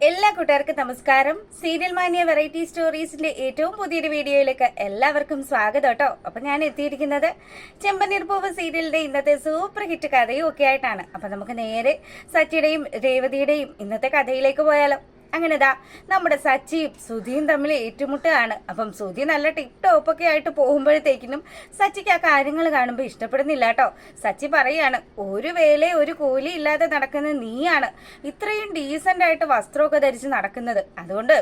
എല്ലാ കൂട്ടുകാർക്കും നമസ്കാരം. സീരിയൽ മാനിയ വെറൈറ്റി സ്റ്റോറീസിന്റെ ഏറ്റവും പുതിയൊരു വീഡിയോയിലേക്ക് എല്ലാവർക്കും സ്വാഗതം കേട്ടോ. അപ്പൊ ഞാൻ എത്തിയിരിക്കുന്നത് ചെമ്പനീർ പൂവ് സീരിയലിന്റെ ഇന്നത്തെ സൂപ്പർ ഹിറ്റ് കഥയും ഒക്കെ ആയിട്ടാണ്. അപ്പൊ നമുക്ക് നേരെ സച്ചിയുടെയും രേവതിയുടെയും ഇന്നത്തെ കഥയിലേക്ക് പോയാലോ. അങ്ങനെതാ നമ്മുടെ സച്ചിയും സുധിയും തമ്മിൽ ഏറ്റുമുട്ടുകയാണ്. അപ്പം സുധി നല്ല ടിപ് ടോപ്പൊക്കെ ആയിട്ട് പോകുമ്പോഴത്തേക്കിനും സച്ചിക്ക് ആ കാര്യങ്ങൾ കാണുമ്പോൾ ഇഷ്ടപ്പെടുന്നില്ല കേട്ടോ. സച്ചി പറയാണ്, ഒരു വേലയെ ഒരു കൂലി ഇല്ലാതെ നടക്കുന്ന നീയാണ് ഇത്രയും ഡീസന്റ് ആയിട്ട് വസ്ത്രമൊക്കെ ധരിച്ച് നടക്കുന്നത്. അതുകൊണ്ട്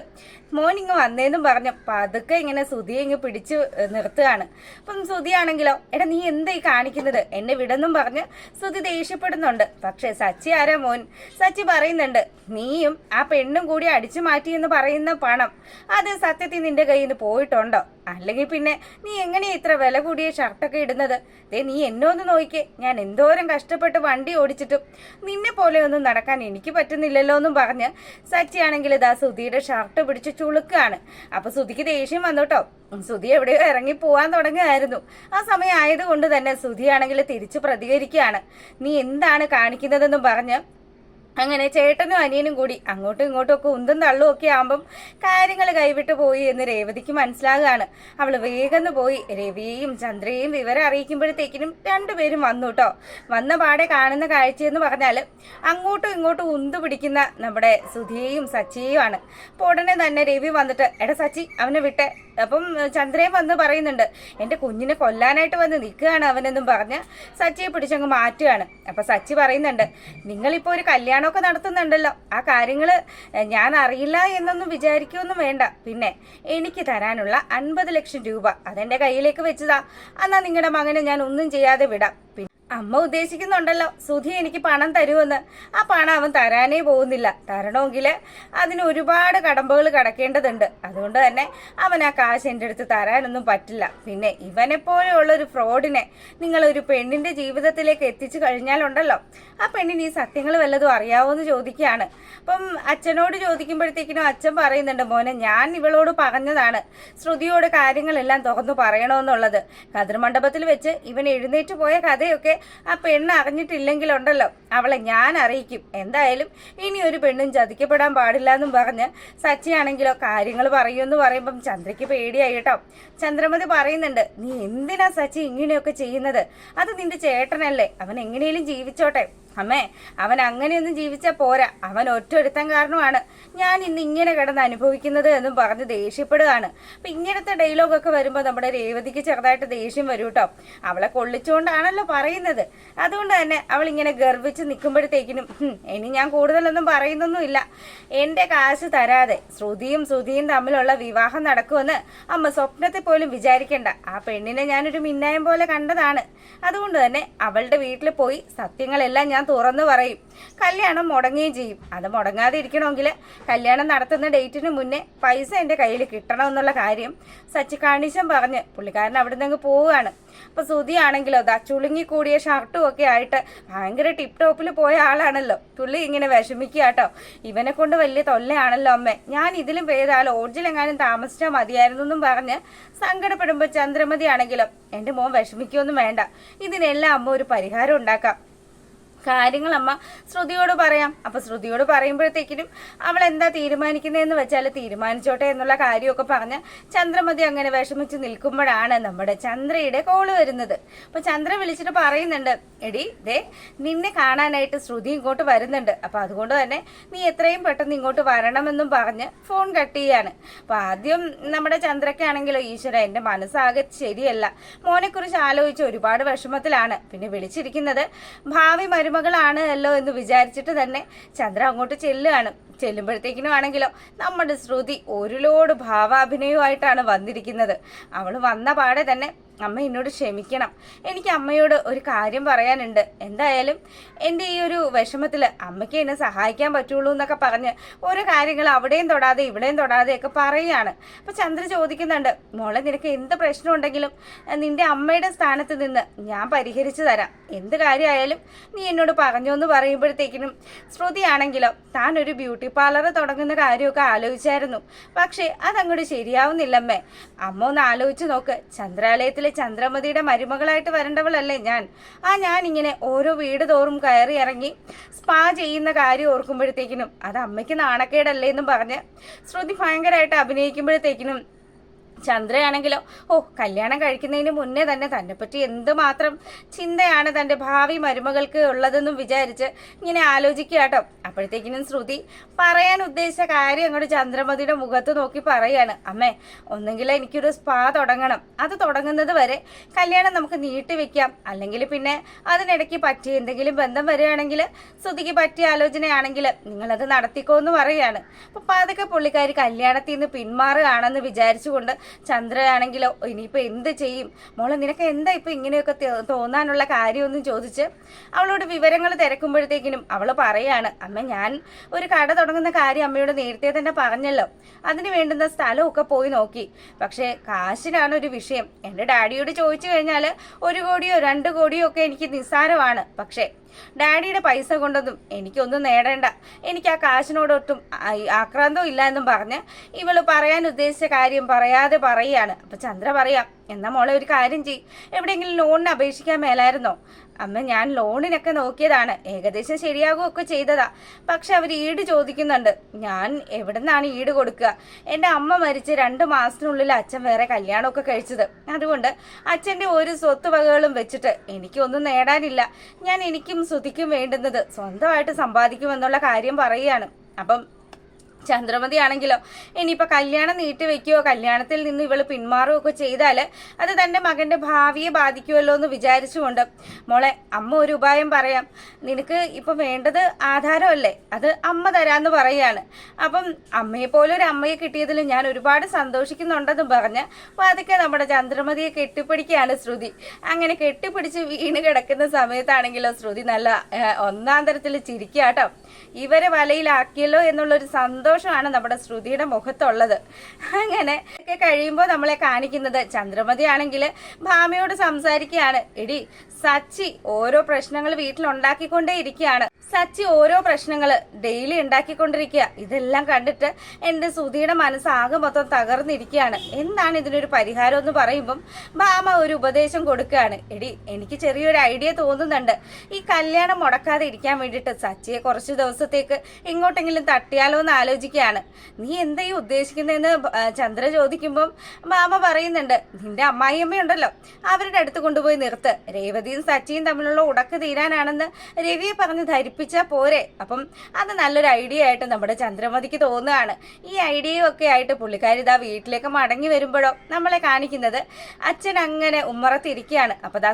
മോൻ ഇങ്ങ് വന്നേന്നും പറഞ്ഞു പതുക്കെ ഇങ്ങനെ സുധിയെ ഇങ്ങ് പിടിച്ചു നിർത്തുകയാണ്. അപ്പം സുധിയാണെങ്കിലോ, എടാ നീ എന്താ ഈ കാണിക്കുന്നത്, എന്നെ വിടെന്നും പറഞ്ഞ് സുധി ദേഷ്യപ്പെടുന്നുണ്ട്. പക്ഷെ സച്ചി ആരാ മോൻ? സച്ചി പറയുന്നുണ്ട്, നീയും ആ പെണ്ണും കൂടി അടിച്ചു മാറ്റി എന്ന് പറയുന്ന പണം അത് സത്യത്തിൽ നിന്റെ കയ്യിൽ നിന്ന് പോയിട്ടുണ്ടോ? അല്ലെങ്കിൽ പിന്നെ നീ എങ്ങനെയാ ഇത്ര വില കൂടിയ ഷർട്ടൊക്കെ ഇടുന്നത്? നീ എന്നെ ഒന്ന് നോക്കിക്കേ, ഞാൻ എന്തോരം കഷ്ടപ്പെട്ട് വണ്ടി ഓടിച്ചിട്ടും നിന്നെ പോലെ ഒന്നും നടക്കാൻ എനിക്ക് പറ്റുന്നില്ലല്ലോ എന്നും പറഞ്ഞ് സച്ചിയാണെങ്കിൽ ഇതാ സുധിയുടെ ഷർട്ട് പിടിച്ച് ചുളുക്കാണ്. അപ്പൊ സുധിക്ക് ദേഷ്യം വന്നോട്ടോ. സുധി എവിടെയോ ഇറങ്ങി പോവാൻ തുടങ്ങുകയായിരുന്നു. ആ സമയം ആയതുകൊണ്ട് തന്നെ സുധിയാണെങ്കിൽ തിരിച്ചു പ്രതികരിക്കുകയാണ്. നീ എന്താണ് കാണിക്കുന്നതെന്നും പറഞ്ഞ് അങ്ങനെ ചേട്ടനും അനിയനും കൂടി അങ്ങോട്ടും ഇങ്ങോട്ടും ഒക്കെ ഉന്തും തള്ളും ഒക്കെ ആകുമ്പം കാര്യങ്ങൾ കൈവിട്ട് പോയി എന്ന് രേവതിക്ക് മനസ്സിലാകുകയാണ്. അവൾ വേഗം പോയി രവിയെയും ചന്ദ്രയെയും വിവരം അറിയിക്കുമ്പോഴത്തേക്കിനും രണ്ടുപേരും വന്നു കേട്ടോ. വന്ന പാടെ കാണുന്ന കാഴ്ചയെന്ന് പറഞ്ഞാൽ അങ്ങോട്ടും ഇങ്ങോട്ടും ഉന്തു പിടിക്കുന്ന നമ്മുടെ സുധിയെയും സച്ചിയെയും ആണ്. അപ്പോൾ ഉടനെ തന്നെ രവി വന്നിട്ട്, എടാ സച്ചി അവനെ വിട്ടെ. അപ്പം ചന്ദ്രയും വന്ന് പറയുന്നുണ്ട്, എൻ്റെ കുഞ്ഞിനെ കൊല്ലാനായിട്ട് വന്ന് നിൽക്കുകയാണ് അവനെന്നും പറഞ്ഞ് സച്ചിയെ പിടിച്ചങ്ങ് മാറ്റുകയാണ്. അപ്പം സച്ചി പറയുന്നുണ്ട്, നിങ്ങളിപ്പോൾ ഒരു കല്യാണമൊക്കെ നടത്തുന്നുണ്ടല്ലോ, ആ കാര്യങ്ങൾ ഞാൻ അറിയില്ല എന്നൊന്നും വിചാരിക്കുകയൊന്നും വേണ്ട. പിന്നെ എനിക്ക് തരാനുള്ള 50 ലക്ഷം രൂപ അതെൻ്റെ കയ്യിലേക്ക് വെച്ചതാ. എന്നാൽ നിങ്ങളുടെ മകനെ ഞാൻ ഒന്നും ചെയ്യാതെ വിടാം. അമ്മ ഉദ്ദേശിക്കുന്നുണ്ടല്ലോ സുധി എനിക്ക് പണം തരുമെന്ന്. ആ പണം അവൻ തരാനേ പോകുന്നില്ല. തരണമെങ്കിൽ അതിന് ഒരുപാട് കടമ്പകൾ കടക്കേണ്ടതുണ്ട്. അതുകൊണ്ട് തന്നെ അവൻ ആ കാശ് എൻ്റെ അടുത്ത് തരാനൊന്നും പറ്റില്ല. പിന്നെ ഇവനെപ്പോലെയുള്ളൊരു ഫ്രോഡിനെ നിങ്ങളൊരു പെണ്ണിൻ്റെ ജീവിതത്തിലേക്ക് എത്തിച്ചു കഴിഞ്ഞാലുണ്ടല്ലോ, ആ പെണ്ണിന് ഈ സത്യങ്ങൾ വല്ലതും അറിയാവോന്ന് ചോദിക്കുകയാണ്. അപ്പം അച്ഛനോട് ചോദിക്കുമ്പോഴത്തേക്കിനും അച്ഛൻ പറയുന്നുണ്ട്, മോനെ ഞാൻ ഇവളോട് പറഞ്ഞതാണ് ശ്രുതിയോട് കാര്യങ്ങളെല്ലാം തുറന്നു പറയണമെന്നുള്ളത്. കതിർമണ്ഡപത്തിൽ വെച്ച് ഇവൻ എഴുന്നേറ്റ് പോയ കഥയൊക്കെ ആ പെണ്ണ് അറിഞ്ഞിട്ടില്ലെങ്കിലുണ്ടല്ലോ അവളെ ഞാൻ അറിയിക്കും. എന്തായാലും ഇനി ഒരു പെണ്ണും ചതിക്കപ്പെടാൻ പാടില്ല എന്നും പറഞ്ഞ് സച്ചിയാണെങ്കിലോ കാര്യങ്ങൾ പറയുമെന്ന് പറയുമ്പം ചന്ദ്രയ്ക്ക് പേടിയായി കേട്ടോ. ചന്ദ്രമതി പറയുന്നുണ്ട്, നീ എന്തിനാ സച്ചി ഇങ്ങനെയൊക്കെ ചെയ്യുന്നത്? അത് നിന്റെ ചേട്ടനല്ലേ, അവൻ എങ്ങനെയും ജീവിച്ചോട്ടെ. അമ്മേ, അവൻ അങ്ങനെയൊന്നും ജീവിച്ചാൽ പോരാ, അവൻ ഒറ്റൊരുത്തൻ കാരണമാണ് ഞാൻ ഇന്ന് ഇങ്ങനെ കിടന്ന് അനുഭവിക്കുന്നത് എന്നും പറഞ്ഞ് ദേഷ്യപ്പെടുകയാണ്. അപ്പം ഇങ്ങനത്തെ ഡയലോഗൊക്കെ വരുമ്പോൾ നമ്മുടെ രേവതിക്ക് ചെറുതായിട്ട് ദേഷ്യം വരും കേട്ടോ. അവളെ കൊള്ളിച്ചുകൊണ്ടാണല്ലോ പറയുന്നത്. അതുകൊണ്ട് തന്നെ അവൾ ഇങ്ങനെ ഗർവിച്ച് നിൽക്കുമ്പോഴത്തേക്കിനും ഇനി ഞാൻ കൂടുതലൊന്നും പറയുന്നൊന്നുമില്ല. എൻ്റെ കാശ് തരാതെ ശ്രുതിയും തമ്മിലുള്ള വിവാഹം നടക്കുമെന്ന് അമ്മ സ്വപ്നത്തെ പോലും വിചാരിക്കേണ്ട. ആ പെണ്ണിനെ ഞാനൊരു മിന്നായം പോലെ കണ്ടതാണ്. അതുകൊണ്ട് തന്നെ അവളുടെ വീട്ടിൽ പോയി സത്യങ്ങളെല്ലാം ഞാൻ തുറന്നു പറയും. കല്യാണം മുടങ്ങുകയും ചെയ്യും. അത് മുടങ്ങാതെ ഇരിക്കണമെങ്കിൽ കല്യാണം നടത്തുന്ന ഡേറ്റിന് മുന്നേ പൈസ എൻ്റെ കയ്യിൽ കിട്ടണമെന്നുള്ള കാര്യം സച്ചി കാണിച്ചും പറഞ്ഞ് പുള്ളിക്കാരൻ അവിടെ നിന്ന് അങ്ങ് പോവുകയാണ്. അപ്പോൾ സുധി ആണെങ്കിലോ ദാ ചുളുങ്ങി കൂടിയ ഷർട്ടും ഒക്കെ ആയിട്ട് ഭയങ്കര ടിപ്പ് ടോപ്പിൽ പോയ ആളാണല്ലോ. പുള്ളി ഇങ്ങനെ വിഷമിക്കുക കേട്ടോ. ഇവനെ കൊണ്ട് വലിയ തൊല്ലയാണല്ലോ അമ്മേ, ഞാൻ ഇതിലും ഭേദം ഓർജിലെങ്ങാനും താമസിച്ചാൽ മതിയായിരുന്നു എന്നും പറഞ്ഞ് സങ്കടപ്പെടുമ്പോൾ ചന്ദ്രമതി ആണെങ്കിലോ, എൻ്റെ മോൻ വിഷമിക്കൊന്നും വേണ്ട, ഇതിനെല്ലാം അമ്മ ഒരു പരിഹാരം ഉണ്ടാക്കാം. കാര്യങ്ങൾ അമ്മ ശ്രുതിയോട് പറയാം. അപ്പൊ ശ്രുതിയോട് പറയുമ്പോഴത്തേക്കിനും അവൾ എന്താ തീരുമാനിക്കുന്നതെന്ന് വെച്ചാൽ തീരുമാനിച്ചോട്ടെ എന്നുള്ള കാര്യമൊക്കെ പറഞ്ഞ് ചന്ദ്രമതി അങ്ങനെ വിഷമിച്ച് നിൽക്കുമ്പോഴാണ് നമ്മുടെ ചന്ദ്രയുടെ കോള് വരുന്നത്. അപ്പൊ ചന്ദ്ര വിളിച്ചിട്ട് പറയുന്നുണ്ട്, എടി നിന്നെ കാണാനായിട്ട് ശ്രുതി ഇങ്ങോട്ട് വരുന്നുണ്ട്. അപ്പൊ അതുകൊണ്ട് തന്നെ നീ എത്രയും പെട്ടെന്ന് ഇങ്ങോട്ട് വരണമെന്നും പറഞ്ഞ് ഫോൺ കട്ട് ചെയ്യാണ്. അപ്പൊ ആദ്യം നമ്മുടെ ചന്ദ്രക്കാണെങ്കിലോ, ഈശ്വര എൻ്റെ മനസ്സാകെ ശരിയല്ല, മോനെക്കുറിച്ച് ആലോചിച്ച് ഒരുപാട് വിഷമത്തിലാണ്. പിന്നെ വിളിച്ചിരിക്കുന്നത് ഭാവി മരുമകളാണ് അല്ലോ എന്ന് വിചാരിച്ചിട്ട് തന്നെ ചന്ദ്ര അങ്ങോട്ട് ചെല്ലുകയാണ്. ചെല്ലുമ്പോഴത്തേക്കിനും ആണെങ്കിലോ നമ്മുടെ ശ്രുതി ഒരു ലോഡ് ഭാവാഭിനയമായിട്ടാണ് വന്നിരിക്കുന്നത്. അവൾ വന്ന പാടെ തന്നെ, അമ്മ എന്നോട് ക്ഷമിക്കണം, എനിക്ക് അമ്മയോട് ഒരു കാര്യം പറയാനുണ്ട്. എന്തായാലും എൻ്റെ ഈ ഒരു വിഷമത്തിൽ അമ്മയ്ക്ക് എന്നെ സഹായിക്കാൻ പറ്റുള്ളൂ എന്നൊക്കെ പറഞ്ഞ് ഓരോ കാര്യങ്ങൾ അവിടെയും തൊടാതെ ഇവിടെയും തൊടാതെയൊക്കെ പറയുകയാണ്. അപ്പോൾ ചന്ദ്ര ചോദിക്കുന്നുണ്ട്, മോളെ നിനക്ക് എന്ത് പ്രശ്നം ഉണ്ടെങ്കിലും നിൻ്റെ അമ്മയുടെ സ്ഥാനത്ത് നിന്ന് ഞാൻ പരിഹരിച്ചു തരാം. എന്ത് കാര്യമായാലും നീ എന്നോട് പറഞ്ഞു എന്ന് പറയുമ്പോഴത്തേക്കിനും ശ്രുതിയാണെങ്കിലോ താൻ ഒരു ബ്യൂട്ടി പാർലർ തുടങ്ങുന്ന കാര്യമൊക്കെ ആലോചിച്ചായിരുന്നു. പക്ഷേ അതങ്ങോട്ട് ശരിയാവുന്നില്ലമ്മേ. അമ്മ ഒന്ന് ആലോചിച്ച് നോക്ക്, ചന്ദ്രാലയത്തിൽ വീട്ടിലെ ചന്ദ്രമതിയുടെ മരുമകളായിട്ട് വരേണ്ടവളല്ലേ ഞാൻ. ഞാൻ ഇങ്ങനെ ഓരോ വീട് തോറും കയറി ഇറങ്ങി സ്പാ ചെയ്യുന്ന കാര്യം ഓർക്കുമ്പോഴത്തേക്കിനും അത് അമ്മയ്ക്ക് നാണക്കേടല്ലേ എന്നും പറഞ്ഞ് ശ്രുതി ഭയങ്കരമായിട്ട് അഭിനയിക്കുമ്പോഴത്തേക്കിനും ചന്ദ്രയാണെങ്കിലോ കല്യാണം കഴിക്കുന്നതിന് മുന്നേ തന്നെ പറ്റി എന്തുമാത്രം ചിന്തയാണ് തൻ്റെ ഭാവി മരുമകൾക്ക് ഉള്ളതെന്നും വിചാരിച്ച് ഇങ്ങനെ ആലോചിക്കുക കേട്ടോ. അപ്പോഴത്തേക്കിനും ശ്രുതി പറയാൻ ഉദ്ദേശിച്ച കാര്യം അങ്ങോട്ട് ചന്ദ്രമതിയുടെ മുഖത്ത് നോക്കി പറയാണ്, അമ്മേ ഒന്നെങ്കിൽ എനിക്കൊരു സ്പാ തുടങ്ങണം, അത് തുടങ്ങുന്നത് വരെ കല്യാണം നമുക്ക് നീട്ടിവെക്കാം, അല്ലെങ്കിൽ പിന്നെ അതിനിടയ്ക്ക് പറ്റിയ എന്തെങ്കിലും ബന്ധം വരികയാണെങ്കിൽ ശ്രുതിക്ക് പറ്റിയ ആലോചനയാണെങ്കിൽ നിങ്ങളത് നടത്തിക്കോന്ന് പറയാണ്. അപ്പം അതൊക്കെ പുള്ളിക്കാരി കല്യാണത്തിൽ നിന്ന് പിന്മാറുകയാണെന്ന് വിചാരിച്ചുകൊണ്ട് ചന്ദ്രയാണെങ്കിലോ ഇനിയിപ്പോൾ എന്ത് ചെയ്യും മോളെ, നിനക്ക് എന്താ ഇപ്പം ഇങ്ങനെയൊക്കെ തോന്നാനുള്ള കാര്യമൊന്നും ചോദിച്ച് അവളോട് വിവരങ്ങൾ തിരക്കുമ്പോഴത്തേക്കിനും അവൾ പറയാണ്, അമ്മ ഞാൻ ഒരു കട തുടങ്ങുന്ന കാര്യം അമ്മയോട് നേരത്തെ തന്നെ പറഞ്ഞല്ലോ, അതിന് വേണ്ടുന്ന സ്ഥലമൊക്കെ പോയി നോക്കി, പക്ഷേ കാശിനാണ് ഒരു വിഷയം. എൻ്റെ ഡാഡിയോട് ചോദിച്ചു കഴിഞ്ഞാൽ 1 കോടിയോ 2 കോടിയോ ഒക്കെ എനിക്ക് നിസ്സാരമാണ്, പക്ഷേ ഡാഡിയുടെ പൈസ കൊണ്ടൊന്നും എനിക്കൊന്നും നേടേണ്ട, എനിക്ക് ആ കാശിനോടൊട്ടും ആക്രാന്തവും ഇല്ല എന്നും പറഞ്ഞ് ഇവള് പറയാൻ ഉദ്ദേശിച്ച കാര്യം പറയാതെ പറയുകയാണ്. അപ്പം ചന്ദ്ര പറയാം, എന്നാ മോളെ ഒരു കാര്യം ചെയ്യും, എവിടെയെങ്കിലും ലോണിന് അപേക്ഷിക്കാൻ മേലായിരുന്നോ? അമ്മ ഞാൻ ലോണിനൊക്കെ നോക്കിയതാണ്, ഏകദേശം ശരിയാകുകയൊക്കെ ചെയ്തതാ, പക്ഷെ അവർ ഈട് ചോദിക്കുന്നുണ്ട്. ഞാൻ എവിടെ നിന്നാണ് ഈട് കൊടുക്കുക? എൻ്റെ അമ്മ മരിച്ച് 2 മാസത്തിനുള്ളിൽ അച്ഛൻ വേറെ കല്യാണമൊക്കെ കഴിച്ചത്, അതുകൊണ്ട് അച്ഛൻ്റെ ഒരു സ്വത്ത് വകകളും വെച്ചിട്ട് എനിക്കൊന്നും നേടാനില്ല. ഞാൻ എനിക്കും ശ്രുതിക്കും വേണ്ടുന്നത് സ്വന്തമായിട്ട് സമ്പാദിക്കുമെന്നുള്ള കാര്യം പറയുകയാണ്. അപ്പം ചന്ദ്രമതി ആണെങ്കിലോ ഇനിയിപ്പോൾ കല്യാണം നീട്ടിവെക്കുകയോ കല്യാണത്തിൽ നിന്ന് ഇവൾ പിന്മാറുകയൊക്കെ ചെയ്താൽ അത് തൻ്റെ മകൻ്റെ ഭാവിയെ ബാധിക്കുമല്ലോ എന്ന് വിചാരിച്ചുകൊണ്ട്, മോളെ അമ്മ ഒരു ഉപായം പറയാം, നിനക്ക് ഇപ്പം വേണ്ടത് ആധാരമല്ലേ, അത് അമ്മ തരാമെന്ന് പറയുകയാണ്. അപ്പം അമ്മയെപ്പോലെ ഒരു അമ്മയെ കിട്ടിയതിൽ ഞാൻ ഒരുപാട് സന്തോഷിക്കുന്നുണ്ടെന്നും പറഞ്ഞ് അതൊക്കെ നമ്മുടെ ചന്ദ്രമതിയെ കെട്ടിപ്പിടിക്കുകയാണ് ശ്രുതി. അങ്ങനെ കെട്ടിപ്പിടിച്ച് വീണ് കിടക്കുന്ന സമയത്താണെങ്കിലോ ശ്രുതി നല്ല ഒന്നാം തരത്തിൽ ചിരിക്കുക കേട്ടോ. ഇവരെ വലയിലാക്കിയല്ലോ എന്നുള്ളൊരു സന്തോഷമാണ് നമ്മുടെ ശ്രുതിയുടെ മുഖത്തുള്ളത്. അങ്ങനെ ഒക്കെ കഴിയുമ്പോൾ നമ്മളെ കാണിക്കുന്നത് ചന്ദ്രമതി ആണെങ്കിൽ ഭാമയോട് സംസാരിക്കുകയാണ്. എടി സച്ചി ഓരോ പ്രശ്നങ്ങൾ വീട്ടിലുണ്ടാക്കിക്കൊണ്ടേ ഇരിക്കുകയാണ്, സച്ചി ഓരോ പ്രശ്നങ്ങൾ ഡെയിലി ഉണ്ടാക്കിക്കൊണ്ടിരിക്കുക, ഇതെല്ലാം കണ്ടിട്ട് എൻ്റെ ശ്രുതിയുടെ മനസ്സാകെ മൊത്തം തകർന്നിരിക്കുകയാണ്, എന്താണ് ഇതിനൊരു പരിഹാരം എന്ന് പറയുമ്പം ഭാമ ഒരു ഉപദേശം കൊടുക്കുകയാണ്. എടി എനിക്ക് ചെറിയൊരു ഐഡിയ തോന്നുന്നുണ്ട്, ഈ കല്യാണം മുടക്കാതെ ഇരിക്കാൻ വേണ്ടിയിട്ട് സച്ചിയെ കുറച്ച് ദിവസത്തേക്ക് എങ്ങോട്ടെങ്കിലും തട്ടിയാലോ എന്ന് ആലോചിക്കുകയാണ്. നീ എന്താ ഈ ഉദ്ദേശിക്കുന്നതെന്ന് ചന്ദ്ര ചോദിക്കുമ്പം ഭാമ പറയുന്നുണ്ട്, നിന്റെ അമ്മായിയമ്മയുണ്ടല്ലോ അവരുടെ അടുത്ത് കൊണ്ടുപോയി നിർത്ത്, രേവതിയും സച്ചിയും തമ്മിലുള്ള ഉടക്ക് തീരാനാണെന്ന് രവിയെ പറഞ്ഞ് ധരിപ്പിച്ചാൽ പോരെ. അപ്പം അത് നല്ലൊരു ഐഡിയ ആയിട്ട് നമ്മുടെ ചന്ദ്രമതിക്ക് തോന്നുകയാണ്. ഈ ഐഡിയയും ഒക്കെ ആയിട്ട് പുള്ളിക്കാരി ഇതാ വീട്ടിലേക്ക് മടങ്ങി വരുമ്പോഴോ നമ്മളെ കാണിക്കുന്നത് അച്ഛൻ അങ്ങനെ ഉമ്മറത്തിരിക്കുകയാണ്. അപ്പം ദാ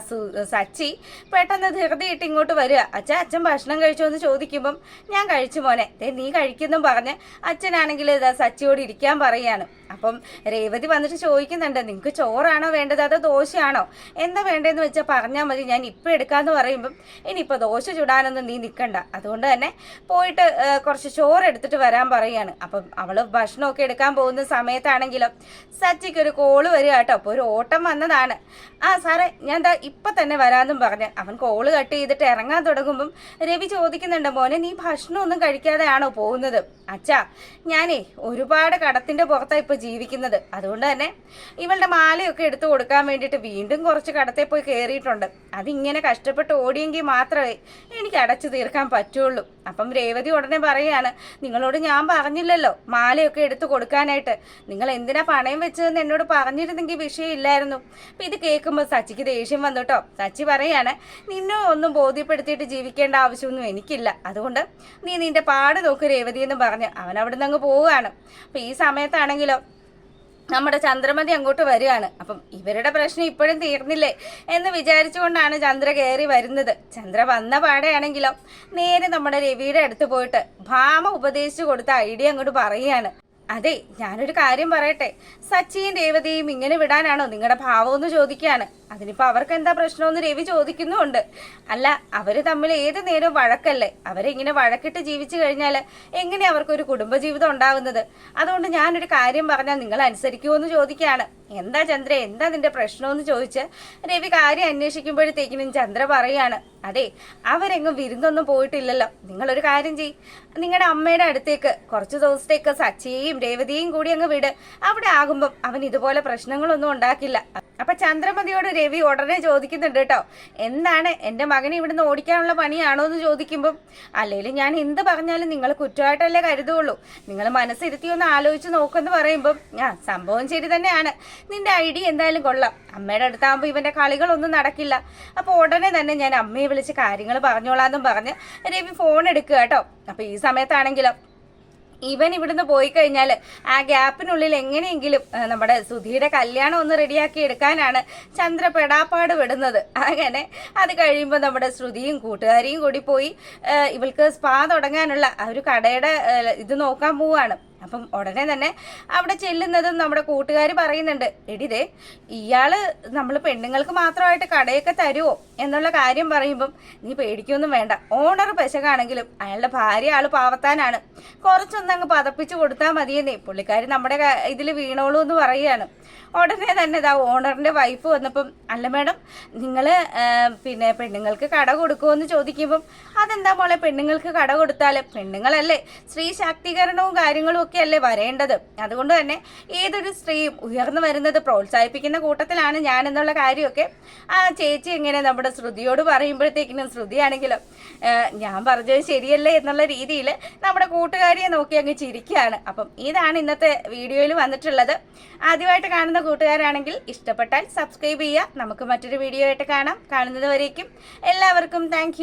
സച്ചി പെട്ടെന്ന് ധൃതിയിട്ട് ഇങ്ങോട്ട് വരിക. അച്ഛൻ ഭക്ഷണം കഴിച്ചോ എന്ന് ചോദിക്കുമ്പം ഞാൻ കഴിച്ചു മോനെ, നീ കഴിക്കുന്നും പറഞ്ഞ് അച്ഛനാണെങ്കിൽ ഇതാ സച്ചിയോട് ഇരിക്കാൻ പറയുകയാണ്. അപ്പം രേവതി വന്നിട്ട് ചോദിക്കുന്നുണ്ട്, നിങ്ങൾക്ക് ചോറാണോ വേണ്ടത് അതോ ദോശയാണോ, എന്താ വേണ്ടതെന്ന് വെച്ചാൽ പറഞ്ഞാൽ മതി, ഞാൻ ഇപ്പം എടുക്കാമെന്ന് പറയുമ്പം ഇനിയിപ്പോൾ ദോശ ചുടാനൊന്നും നീ നിൽക്കണ്ട, അതുകൊണ്ട് തന്നെ പോയിട്ട് കുറച്ച് ചോറ് എടുത്തിട്ട് വരാൻ പറയുകയാണ്. അപ്പം അവൾ ഭക്ഷണമൊക്കെ എടുക്കാൻ പോകുന്ന സമയത്താണെങ്കിലും സച്ചിക്ക് ഒരു കോള് വരിക കേട്ടോ. അപ്പോൾ ഒരു ഓട്ടം വന്നതാണ്. സാറേ ഞാൻ ദാ ഇപ്പം തന്നെ വരാമെന്നും പറഞ്ഞ് അവൻ കോള് കട്ട് ചെയ്തിട്ട് ഇറങ്ങാൻ തുടങ്ങുമ്പം രവി ചോദിക്കുന്നുണ്ട്, മോനെ നീ ഭക്ഷണമൊന്നും കഴിക്കാതെയാണോ പോകുന്നത്? അച്ഛാ ഞാനേ ഒരുപാട് കടത്തിൻ്റെ പുറത്താണ് ഇപ്പോൾ ജീവിക്കുന്നത്, അതുകൊണ്ട് തന്നെ ഇവളുടെ മാലയൊക്കെ എടുത്തു കൊടുക്കാൻ വേണ്ടിയിട്ട് വീണ്ടും കുറച്ച് കടത്തെ പോയി കയറിയിട്ടുണ്ട്, അതിങ്ങനെ കഷ്ടപ്പെട്ട് ഓടിയെങ്കിൽ മാത്രമേ എനിക്ക് അടച്ചു തീർക്കാൻ പറ്റുള്ളൂ. അപ്പം രേവതി ഉടനെ പറയുകയാണ്, നിങ്ങളോട് ഞാൻ പറഞ്ഞില്ലല്ലോ മാലയൊക്കെ എടുത്തു കൊടുക്കാനായിട്ട്, നിങ്ങൾ എന്തിനാ പണയം വെച്ചതെന്ന് എന്നോട് പറഞ്ഞിരുന്നെങ്കിൽ വിഷയമില്ലായിരുന്നു. അപ്പം ഇത് കേൾക്കുമ്പോൾ സച്ചിക്ക് ദേഷ്യം വന്നു കേട്ടോ. സച്ചി പറയാണ്, നിന്നെ ഒന്നും ബോധ്യപ്പെടുത്തിയിട്ട് ജീവിക്കേണ്ട ആവശ്യമൊന്നും എനിക്കില്ല, അതുകൊണ്ട് നീ നിന്റെ പാട് നോക്ക് രേവതി എന്ന് പറഞ്ഞ് അവൻ അവിടെ നിന്ന് അങ്ങ് പോവുകയാണ്. അപ്പം ഈ സമയത്താണെങ്കിലോ നമ്മുടെ ചന്ദ്രമതി അങ്ങോട്ട് വരികയാണ്. അപ്പം ഇവരുടെ പ്രശ്നം ഇപ്പോഴും തീർന്നില്ലേ എന്ന് വിചാരിച്ചുകൊണ്ടാണ് ചന്ദ്ര കയറി വരുന്നത്. ചന്ദ്ര വന്ന പാടെയാണെങ്കിലോ നേരെ നമ്മുടെ രവിയുടെ അടുത്ത് പോയിട്ട് ഭാമ ഉപദേശിച്ചു കൊടുത്ത ഐഡിയ അങ്ങോട്ട് പറയുകയാണ്. അതെ ഞാനൊരു കാര്യം പറയട്ടെ, സച്ചിയും രേവതിയും ഇങ്ങനെ വിടാനാണോ നിങ്ങളുടെ ഭാവം എന്ന് ചോദിക്കുകയാണ്. അതിനിപ്പോൾ അവർക്ക് എന്താ പ്രശ്നമെന്ന് രവി ചോദിക്കുന്നുമുണ്ട്. അല്ല അവർ തമ്മിൽ ഏത് നേരവും വഴക്കല്ലേ, അവരെ ഇങ്ങനെ വഴക്കിട്ട് ജീവിച്ചു കഴിഞ്ഞാൽ എങ്ങനെ അവർക്കൊരു കുടുംബജീവിതം ഉണ്ടാവുന്നത്? അതുകൊണ്ട് ഞാനൊരു കാര്യം പറഞ്ഞാൽ നിങ്ങൾ അനുസരിക്കുമോ എന്ന് ചോദിക്കുകയാണ്. എന്താ ചന്ദ്ര എന്താ നിന്റെ പ്രശ്നമെന്ന് ചോദിച്ച് രവി കാര്യം അന്വേഷിക്കുമ്പോഴത്തേക്കിനും ചന്ദ്ര പറയാണ്, അതെ അവരെങ്ങും വിരുന്നൊന്നും പോയിട്ടില്ലല്ലോ, നിങ്ങളൊരു കാര്യം ചെയ്യ്, നിങ്ങളുടെ അമ്മയുടെ അടുത്തേക്ക് കുറച്ച് ദിവസത്തേക്ക് സച്ചിയെയും രേവതിയെയും കൂടി അങ്ങ് വിട്, അവിടെ ആകുമ്പം അവൻ ഇതുപോലെ പ്രശ്നങ്ങളൊന്നും ഉണ്ടാക്കില്ല. അപ്പം ചന്ദ്രമതിയോട് രവി ഉടനെ ചോദിക്കുന്നുണ്ട് കേട്ടോ, എന്താണ് എൻ്റെ മകനെ ഇവിടുന്ന് ഓടിക്കാനുള്ള പണിയാണോ എന്ന് ചോദിക്കുമ്പം, അല്ലെങ്കിലും ഞാൻ എന്ത് പറഞ്ഞാലും നിങ്ങൾ കുറ്റമായിട്ടല്ലേ കരുതുള്ളൂ, നിങ്ങൾ മനസ്സിരുത്തി ഒന്ന് ആലോചിച്ച് നോക്കുമെന്ന് പറയുമ്പം സംഭവം ശരി തന്നെയാണ്, നിന്റെ ഐഡിയ എന്തായാലും കൊള്ളാം, അമ്മയുടെ അടുത്താകുമ്പോൾ ഇവൻ്റെ കളികളൊന്നും നടക്കില്ല, അപ്പോൾ ഉടനെ തന്നെ ഞാൻ അമ്മയെ വിളിച്ച് കാര്യങ്ങൾ പറഞ്ഞോളാമെന്നും പറഞ്ഞ് രവി ഫോൺ എടുക്കുക കേട്ടോ. അപ്പോൾ ഈ സമയത്താണെങ്കിലോ ഇവൻ ഇവിടുന്ന് പോയി കഴിഞ്ഞാൽ ആ ഗ്യാപ്പിനുള്ളിൽ എങ്ങനെയെങ്കിലും നമ്മുടെ സുധിയുടെ കല്യാണം ഒന്ന് റെഡിയാക്കി എടുക്കാനാണ് ചന്ദ്ര പെടാപ്പാട് വിടുന്നത്. അങ്ങനെ അത് കഴിയുമ്പോൾ നമ്മുടെ ശ്രുതിയും കൂട്ടുകാരിയും കൂടി പോയി ഇവൾക്ക് സ്പാ തുടങ്ങാനുള്ള ആ ഒരു കടയുടെ ഇത് നോക്കാൻ പോവാണ്. അപ്പം ഉടനെ തന്നെ അവിടെ ചെല്ലുന്നതും നമ്മുടെ കൂട്ടുകാർ പറയുന്നുണ്ട്, എടിതേ ഇയാള് നമ്മൾ പെണ്ണുങ്ങൾക്ക് മാത്രമായിട്ട് കടയൊക്കെ തരുമോ എന്നുള്ള കാര്യം പറയുമ്പം നീ പേടിക്കൊന്നും വേണ്ട, ഓണർ പെശകാണെങ്കിലും അയാളുടെ ഭാര്യ ആൾ പാവത്താനാണ്, കുറച്ചൊന്നങ്ങ് പതപ്പിച്ച് കൊടുത്താൽ മതിയെന്നേ, പുള്ളിക്കാരി നമ്മുടെ ഇതിൽ വീണോളൂ എന്ന് പറയുകയാണ്. ഉടനെ തന്നെ ഇതാ ഓണറിൻ്റെ വൈഫ് വന്നപ്പം, അല്ല മാഡം നിങ്ങൾ പിന്നെ പെണ്ണുങ്ങൾക്ക് കട കൊടുക്കുമെന്ന് ചോദിക്കുമ്പം, അതെന്താ മോളെ പെണ്ണുങ്ങൾക്ക് കട കൊടുത്താൽ, പെണ്ണുങ്ങളല്ലേ സ്ത്രീ ശാക്തീകരണവും കാര്യങ്ങളും ഒക്കെ അല്ലേ വരേണ്ടത്, അതുകൊണ്ട് തന്നെ ഏതൊരു സ്ത്രീയും ഉയർന്നു വരുന്നത് പ്രോത്സാഹിപ്പിക്കുന്ന കൂട്ടത്തിലാണ് ഞാൻ എന്നുള്ള കാര്യമൊക്കെ ആ ചേച്ചി എങ്ങനെ നമ്മുടെ ശ്രുതിയോട് പറയുമ്പോഴത്തേക്കിനും ശ്രുതിയാണെങ്കിലും ഞാൻ പറഞ്ഞത് ശരിയല്ലേ എന്നുള്ള രീതിയിൽ നമ്മുടെ കൂട്ടുകാരിയെ നോക്കി അങ്ങ് ചിരിക്കുകയാണ്. അപ്പം ഇതാണ് ഇന്നത്തെ വീഡിയോയിൽ വന്നിട്ടുള്ളത്. ആദ്യമായിട്ട് കാണുന്ന കൂട്ടുകാരാണെങ്കിൽ ഇഷ്ടപ്പെട്ടാൽ സബ്സ്ക്രൈബ് ചെയ്യുക. നമുക്ക് മറ്റൊരു വീഡിയോ ആയിട്ട് കാണാം. കാണുന്നത് വരേക്കും എല്ലാവർക്കും താങ്ക് യു.